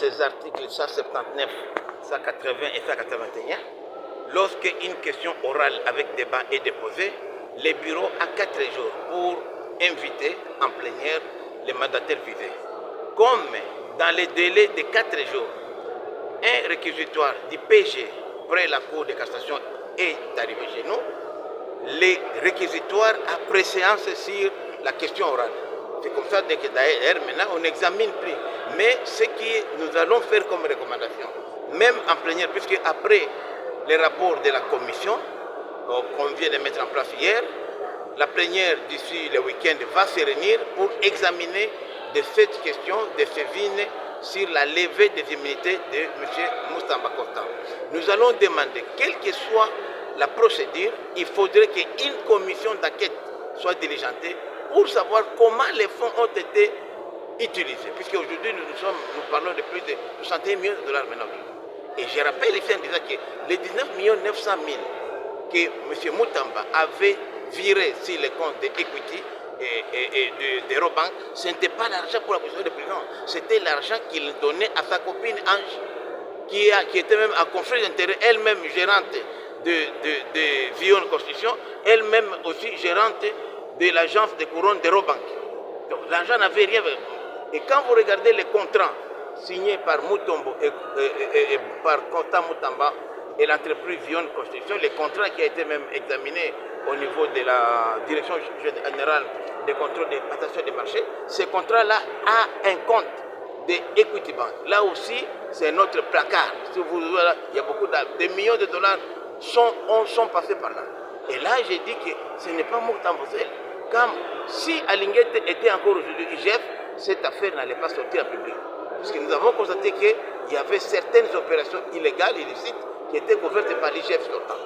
ces articles 179, 180 et 181, lorsque une question orale avec débat est déposée, les bureaux ont 4 jours pour inviter en plénière les mandataires visés. Comme dans les délais de 4 jours, un réquisitoire du PG près la Cour de cassation est arrivé chez nous, les réquisitoires à préséance sur la question orale. C'est comme ça que d'ailleurs maintenant on n'examine plus. Mais ce que nous allons faire comme recommandation, même en plénière, puisque après les rapports de la commission qu'on vient de mettre en place hier, la plénière d'ici le week-end va se réunir pour examiner de cette question de Sévine sur la levée des immunités de M. Moustamba Constant. Nous allons demander, quelle que soit la procédure, il faudrait qu'une commission d'enquête soit diligentée pour savoir comment les fonds ont été utilisés. Puisque aujourd'hui, nous parlons de plus de 61 millions de dollars maintenant. Et je rappelle ici en disant que les 19 900 000 que M. Moutamba avait viré sur les comptes d'Equity et de Robank, ce n'était pas l'argent pour la position de prison, c'était l'argent qu'il donnait à sa copine Ange, qui était même en conflit d'intérêts, elle-même gérante de Vion Constitution, elle-même aussi gérante de l'agence de couronne de Robank. Donc l'argent n'avait rien. Et quand vous regardez les contrats signés par Mutombo et par Constant Moutamba et l'entreprise Vion Constitution, les contrats qui ont été même examinés au niveau de la direction générale des contrôles de passation des marchés, ces contrats-là a un compte de Equity Bank. Là aussi, c'est notre placard. Si vous voyez, il y a beaucoup de millions de dollars sont passés par là. Et là, j'ai dit que ce n'est pas Moutamba seul. Comme si Alinguette était encore aujourd'hui IGF, cette affaire n'allait pas sortir en public. Parce que nous avons constaté qu'il y avait certaines opérations illégales, illicites, qui étaient couvertes par l'IGF sortant.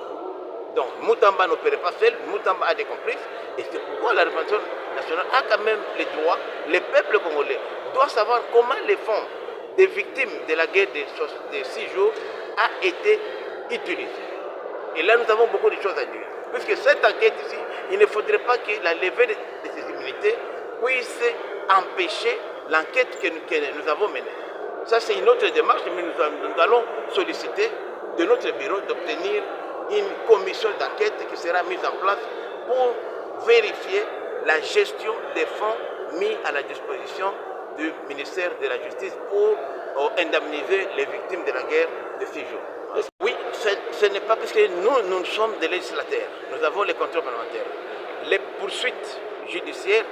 Donc Moutamba n'opérait pas seul, Moutamba a des complices, et c'est pourquoi la représentation nationale a quand même les droits, le peuple congolais doit savoir comment les fonds des victimes de la guerre de 6 jours a été utilisé. Et là, nous avons beaucoup de choses à dire. Puisque cette enquête ici, il ne faudrait pas que la levée de ces immunités puisse empêcher l'enquête que nous avons menée. Ça, c'est une autre démarche, mais nous allons solliciter de notre bureau d'obtenir une commission d'enquête qui sera mise en place pour vérifier la gestion des fonds mis à la disposition du ministère de la Justice pour indemniser les victimes de la guerre de 6 jours. Oui, ce n'est pas parce que nous sommes des législateurs, nous avons les contrôles parlementaires. Les poursuites judiciaires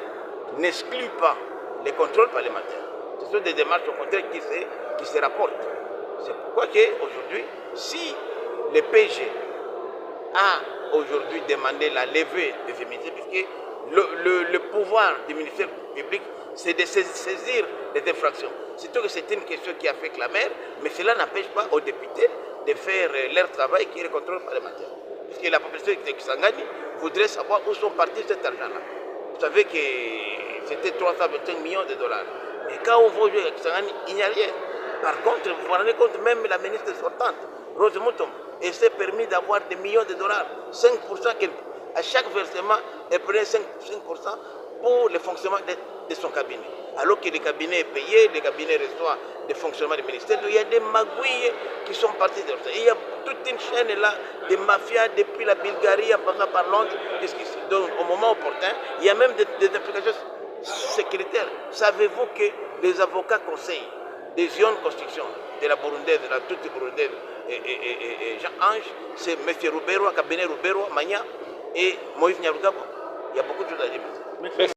n'excluent pas les contrôles parlementaires. Ce sont des démarches au contraire qui se rapportent. C'est pourquoi aujourd'hui, si le PG a aujourd'hui demandé la levée des immunités, puisque le pouvoir du ministère public, c'est de saisir les infractions. Surtout que c'est une question qui affecte la mer, mais cela n'empêche pas aux députés de faire leur travail qui est le contrôle parlementaire. Puisque la population de Kisangani voudrait savoir où sont partis cet argent-là. Vous savez que c'était 325 millions de dollars. Mais quand on voit jouer à Kisangani, il n'y a rien. Par contre, vous vous rendez compte, même la ministre sortante, Rose Mutombo, elle s'est permis d'avoir des millions de dollars, 5%, à chaque versement, elle prenait 5% pour le fonctionnement de son cabinet. Alors que le cabinet est payé, le cabinet reçoit des fonctionnements du ministère, il y a des magouilles qui sont partis de ça. Il y a toute une chaîne là de mafias depuis la Bulgarie en passant par Londres jusqu'ici. Donc au moment opportun, il y a même des implications sécuritaires. Savez-vous que les avocats conseillent des Zion Construction, de la burundaise, de la toute burundaise et Jean-Ange, c'est M. Roubero, cabinet Roubero, Magna et Moïse Nyarugabo. Il y a beaucoup de choses à dire.